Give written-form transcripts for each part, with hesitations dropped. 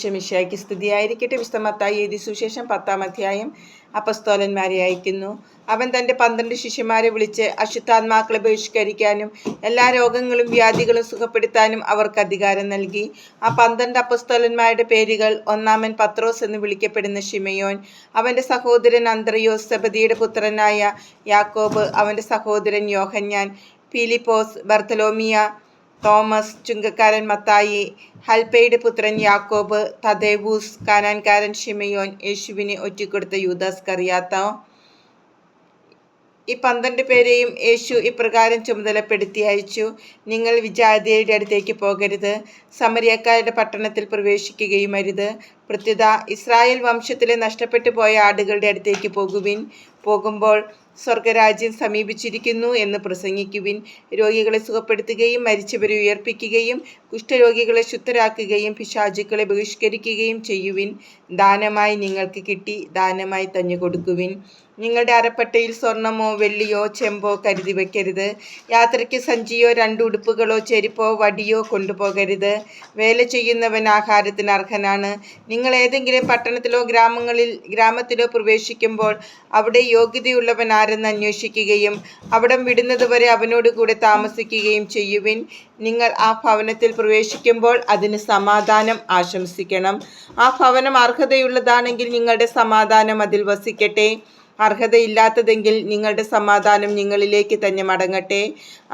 ഈശോമിശിഹായ്ക്ക് സ്തുതിയായിരിക്കട്ടെ. വിശുദ്ധ മത്തായി എഴുതിയ സുവിശേഷം 10-ാം അധ്യായം. അപ്പസ്തോലന്മാരെ അയക്കുന്നു. അവൻ തൻ്റെ 12 ശിഷ്യന്മാരെ വിളിച്ച് അശുദ്ധാത്മാക്കളെ ബഹിഷ്കരിക്കാനും എല്ലാ രോഗങ്ങളും വ്യാധികളും സുഖപ്പെടുത്താനും അവർക്ക് അധികാരം നൽകി. ആ 12 അപ്പസ്തോലന്മാരുടെ പേരുകൾ: ഒന്നാമൻ പത്രോസ് എന്ന് വിളിക്കപ്പെടുന്ന ശിമയോൻ, അവൻ്റെ സഹോദരൻ അന്ത്രയോസ്, സെബദിയുടെ പുത്രനായ യാക്കോബ്, അവൻ്റെ സഹോദരൻ യോഹന്നാൻ, ഫിലിപ്പോസ്, ബർത്തലോമിയ, തോമസ്, ചുങ്കക്കാരൻ മത്തായി, ഹൽപ്പയുടെ പുത്രൻ യാക്കോബ്, തദേവൂസ്, കാനാൻകാരൻ ശിമയോൻ, യേശുവിനെ ഒറ്റിക്കൊടുത്ത യൂദാസ് കറിയാത്ത. ഈ 12 പേരെയും യേശു ഇപ്രകാരം ചുമതലപ്പെടുത്തി അയച്ചു: നിങ്ങൾ വിജാതിയരുടെ അടുത്തേക്ക് പോകരുത്, സമരിയക്കാരുടെ പട്ടണത്തിൽ പ്രവേശിക്കുകയും അരുത്. പ്രത്യുത ഇസ്രായേൽ വംശത്തിലെ നഷ്ടപ്പെട്ടു പോയ ആടുകളുടെ അടുത്തേക്ക് പോകുവിൻ. പോകുമ്പോൾ സ്വർഗരാജ്യം സമീപിച്ചിരിക്കുന്നു എന്ന് പ്രസംഗിക്കുവിൻ. രോഗികളെ സുഖപ്പെടുത്തുകയും മരിച്ചവരെ ഉയർപ്പിക്കുകയും കുഷ്ഠരോഗികളെ ശുദ്ധരാക്കുകയും പിശാചുക്കളെ ബഹിഷ്കരിക്കുകയും ചെയ്യുവിൻ. ദാനമായി നിങ്ങൾക്ക് കിട്ടി ദാനമായി തന്നെ കൊടുക്കുവിൻ. നിങ്ങളുടെ അരപ്പട്ടയിൽ സ്വർണമോ വെള്ളിയോ ചെമ്പോ കരുതി വയ്ക്കരുത്. യാത്രയ്ക്ക് സഞ്ചിയോ 2 ഉടുപ്പുകളോ ചെരുപ്പോ വടിയോ കൊണ്ടുപോകരുത്. വേല ചെയ്യുന്നവൻ ആഹാരത്തിന് അർഹനാണ്. നിങ്ങൾ ഏതെങ്കിലും പട്ടണത്തിലോ ഗ്രാമത്തിലോ പ്രവേശിക്കുമ്പോൾ അവിടെ യോഗ്യതയുള്ളവൻ ആരെന്ന് അന്വേഷിക്കുകയും അവിടം വിടുന്നതുവരെ അവനോട് കൂടെ താമസിക്കുകയും ചെയ്യുവിൻ. നിങ്ങൾ ആ ഭവനത്തിൽ പ്രവേശിക്കുമ്പോൾ അതിന് സമാധാനം ആശംസിക്കണം. ആ ഭവനം അർഹതയുള്ളതാണെങ്കിൽ നിങ്ങളുടെ സമാധാനം അതിൽ വസിക്കട്ടെ. അർഹതയില്ലാത്തതെങ്കിൽ നിങ്ങളുടെ സമാധാനം നിങ്ങളിലേക്ക് തന്നെ മടങ്ങട്ടെ.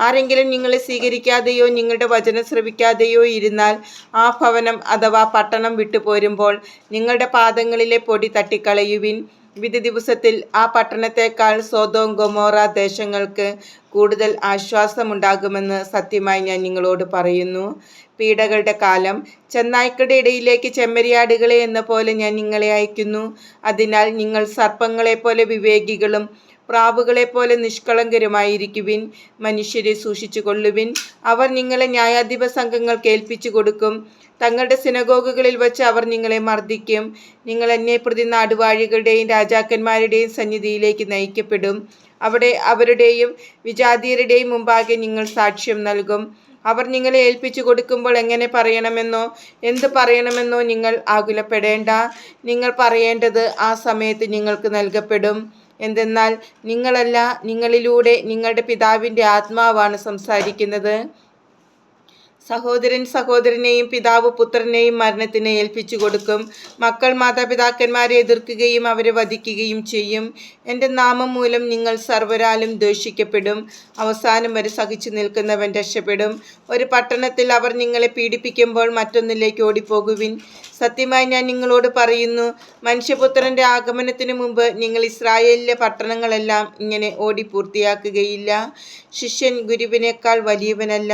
ആരെങ്കിലും നിങ്ങളെ സ്വീകരിക്കാതെയോ നിങ്ങളുടെ വചനം ശ്രവിക്കാതെയോ ഇരുന്നാൽ ആ ഭവനം അഥവാ പട്ടണം വിട്ടുപോരുമ്പോൾ നിങ്ങളുടെ പാദങ്ങളിലെ പൊടി തട്ടിക്കളയുവിൻ. വിധി ദിവസത്തിൽ ആ പട്ടണത്തേക്കാൾ സൊദോം ഗൊമോറ ദേശങ്ങൾക്ക് കൂടുതൽ ആശ്വാസമുണ്ടാകുമെന്ന് സത്യമായി ഞാൻ നിങ്ങളോട് പറയുന്നു. പീഡകളുടെ കാലം. ചെന്നായ്ക്കളുടെ ഇടയിലേക്ക് ചെമ്മരിയാടുകളെ എന്ന പോലെ ഞാൻ നിങ്ങളെ അയക്കുന്നു. അതിനാൽ നിങ്ങൾ സർപ്പങ്ങളെപ്പോലെ വിവേകികളും പ്രാവുകളെപ്പോലെ നിഷ്കളങ്കരുമായിരിക്കുവിൻ. മനുഷ്യരെ സൂക്ഷിച്ചു കൊള്ളുവിൻ. അവർ നിങ്ങളെ ന്യായാധിപ സംഘങ്ങൾക്ക് ഏൽപ്പിച്ചു കൊടുക്കും. തങ്ങളുടെ സിനഗോഗുകളിൽ വച്ച് അവർ നിങ്ങളെ മർദ്ദിക്കും. നിങ്ങൾ എന്നെ പ്രതി നാടുവാഴികളുടെയും രാജാക്കന്മാരുടെയും സന്നിധിയിലേക്ക് നയിക്കപ്പെടും. അവിടെ അവരുടെയും വിജാതീയരുടെയും മുമ്പാകെ നിങ്ങൾ സാക്ഷ്യം നൽകും. അവർ നിങ്ങളെ ഏൽപ്പിച്ചു കൊടുക്കുമ്പോൾ എങ്ങനെ പറയണമെന്നോ എന്ത് പറയണമെന്നോ നിങ്ങൾ ആകുലപ്പെടേണ്ട. നിങ്ങൾ പറയേണ്ടത് ആ സമയത്ത് നിങ്ങൾക്ക് നൽകപ്പെടും. എന്തെന്നാൽ നിങ്ങളല്ല, നിങ്ങളിലൂടെ നിങ്ങളുടെ പിതാവിൻ്റെ ആത്മാവാണ് സംസാരിക്കുന്നത്. സഹോദരൻ സഹോദരനെയും പിതാവ് പുത്രനെയും മരണത്തിന് ഏൽപ്പിച്ചു കൊടുക്കും. മക്കൾ മാതാപിതാക്കന്മാരെ എതിർക്കുകയും അവരെ വധിക്കുകയും ചെയ്യും. എൻ്റെ നാമം മൂലം നിങ്ങൾ സർവ്വരാലും ദ്വേഷിക്കപ്പെടും. അവസാനം വരെ സഹിച്ചു നിൽക്കുന്നവൻ രക്ഷപ്പെടും. ഒരു പട്ടണത്തിൽ അവർ നിങ്ങളെ പീഡിപ്പിക്കുമ്പോൾ മറ്റൊന്നിലേക്ക് ഓടിപ്പോകുവിൻ. സത്യമായി ഞാൻ നിങ്ങളോട് പറയുന്നു, മനുഷ്യപുത്രൻ്റെ ആഗമനത്തിനു മുമ്പ് നിങ്ങൾ ഇസ്രായേലിലെ പട്ടണങ്ങളെല്ലാം ഇങ്ങനെ ഓടി പൂർത്തിയാക്കുകയില്ല. ശിഷ്യൻ ഗുരുവിനേക്കാൾ വലിയവനല്ല,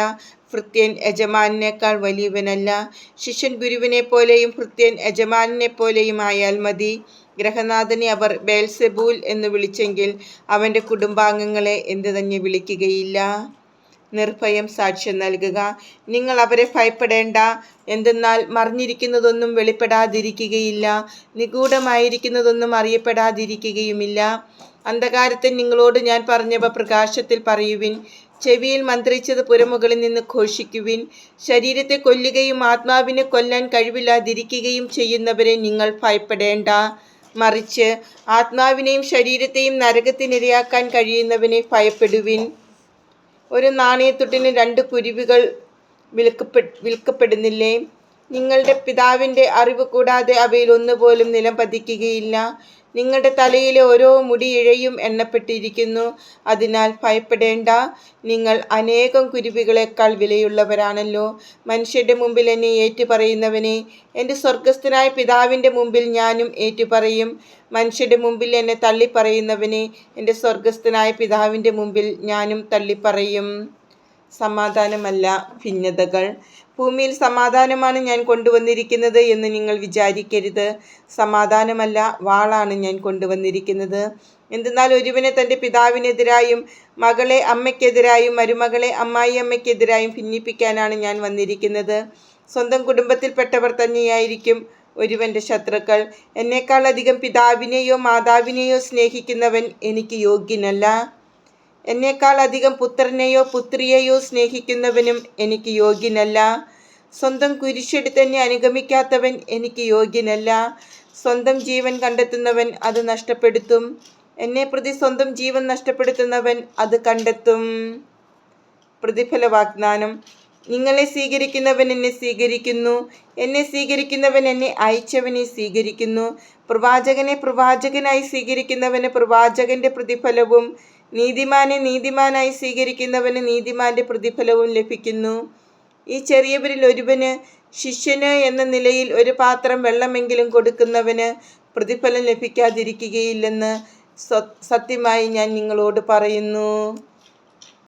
ഭൃത്യൻ യജമാനേക്കാൾ വലിയവനല്ല. ശിഷ്യൻ ഗുരുവിനെ പോലെയും ഭൃത്യൻ യജമാനെ പോലെയും ആയാൽ മതി. ഗ്രഹനാഥനെ അവർ ബേൽസെബൂൽ എന്ന് വിളിച്ചെങ്കിൽ അവൻ്റെ കുടുംബാംഗങ്ങളെ എന്ത് തന്നെ വിളിക്കുകയില്ല. നിർഭയം സാക്ഷ്യം നൽകുക. നിങ്ങൾ അവരെ ഭയപ്പെടേണ്ട. എന്തെന്നാൽ മറിഞ്ഞിരിക്കുന്നതൊന്നും വെളിപ്പെടാതിരിക്കുകയില്ല, നിഗൂഢമായിരിക്കുന്നതൊന്നും അറിയപ്പെടാതിരിക്കുകയുമില്ല. അന്ധകാരത്തിൽ നിങ്ങളോട് ഞാൻ പറഞ്ഞവ പ്രകാശത്തിൽ പറയുവിൻ. ചെവിയിൽ മന്ത്രിച്ചത് പുരമുകളിൽ നിന്ന് ഘോഷിക്കുവിൻ. ശരീരത്തെ കൊല്ലുകയും ആത്മാവിനെ കൊല്ലാൻ കഴിവില്ലാതിരിക്കുകയും ചെയ്യുന്നവരെ നിങ്ങൾ ഭയപ്പെടേണ്ട. മറിച്ച് ആത്മാവിനെയും ശരീരത്തെയും നരകത്തിനിരയാക്കാൻ കഴിയുന്നവനെ ഭയപ്പെടുവിൻ. ഒരു നാണയത്തുട്ടിന് 2 കുരുവികൾ വിൽക്കപ്പെടുന്നില്ലേ? നിങ്ങളുടെ പിതാവിൻ്റെ അറിവ് കൂടാതെ അവയിൽ ഒന്നുപോലും നിലം പതിക്കുകയില്ല. നിങ്ങളുടെ തലയിലെ ഓരോ മുടി ഇഴയും എണ്ണപ്പെട്ടിരിക്കുന്നു. അതിനാൽ ഭയപ്പെടേണ്ട. നിങ്ങൾ അനേകം കുരുവികളെക്കാൾ വിലയുള്ളവരാണല്ലോ. മനുഷ്യരുടെ മുമ്പിൽ എന്നെ ഏറ്റുപറയുന്നവനെ എൻ്റെ സ്വർഗസ്ഥനായ പിതാവിൻ്റെ മുമ്പിൽ ഞാനും ഏറ്റുപറയും. മനുഷ്യരുടെ മുമ്പിൽ എന്നെ തള്ളിപ്പറയുന്നവനെ എൻ്റെ സ്വർഗസ്ഥനായ പിതാവിൻ്റെ മുമ്പിൽ ഞാനും തള്ളിപ്പറയും. സമാധാനമല്ല, ഭിന്നതകൾ. ഭൂമിയിൽ സമാധാനമാണ് ഞാൻ കൊണ്ടുവന്നിരിക്കുന്നത് എന്ന് നിങ്ങൾ വിചാരിക്കരുത്. സമാധാനമല്ല, വാളാണ് ഞാൻ കൊണ്ടുവന്നിരിക്കുന്നത്. എന്തെന്നാൽ ഒരുവനെ തൻ്റെ പിതാവിനെതിരായും മകളെ അമ്മയ്ക്കെതിരായും മരുമകളെ അമ്മായിയമ്മയ്ക്കെതിരായും ഭിന്നിപ്പിക്കാനാണ് ഞാൻ വന്നിരിക്കുന്നത്. സ്വന്തം കുടുംബത്തിൽപ്പെട്ടവർ തന്നെയായിരിക്കും ഒരുവൻ്റെ ശത്രുക്കൾ. എന്നേക്കാൾ അധികം പിതാവിനെയോ മാതാവിനെയോ സ്നേഹിക്കുന്നവൻ എനിക്ക് യോഗ്യനല്ല. എന്നേക്കാൾ അധികം പുത്രനെയോ പുത്രിയെയോ സ്നേഹിക്കുന്നവനും എനിക്ക് യോഗ്യനല്ല. സ്വന്തം കുരിശെടുത്ത് എന്നെ അനുഗമിക്കാത്തവൻ എനിക്ക് യോഗ്യനല്ല. സ്വന്തം ജീവൻ കണ്ടെത്തുന്നവൻ അത് നഷ്ടപ്പെടുത്തും. എന്നെ പ്രതി സ്വന്തം ജീവൻ നഷ്ടപ്പെടുത്തുന്നവൻ അത് കണ്ടെത്തും. പ്രതിഫല വാഗ്ദാനം. നിങ്ങളെ സ്വീകരിക്കുന്നവൻ എന്നെ സ്വീകരിക്കുന്നു, എന്നെ സ്വീകരിക്കുന്നവൻ എന്നെ അയച്ചവനെ സ്വീകരിക്കുന്നു. പ്രവാചകനെ പ്രവാചകനായി സ്വീകരിക്കുന്നവന് പ്രവാചകന്റെ പ്രതിഫലവും നീതിമാനെ നീതിമാനായി സ്വീകരിക്കുന്നവന് നീതിമാന്റെ പ്രതിഫലവും ലഭിക്കുന്നു. ഈ ചെറിയവരിൽ ഒരുവന്, ശിഷ്യന് എന്ന നിലയിൽ ഒരു പാത്രം വെള്ളമെങ്കിലും കൊടുക്കുന്നവന് പ്രതിഫലം ലഭിക്കാതിരിക്കുകയില്ലെന്ന് സത്യമായി ഞാൻ നിങ്ങളോട് പറയുന്നു.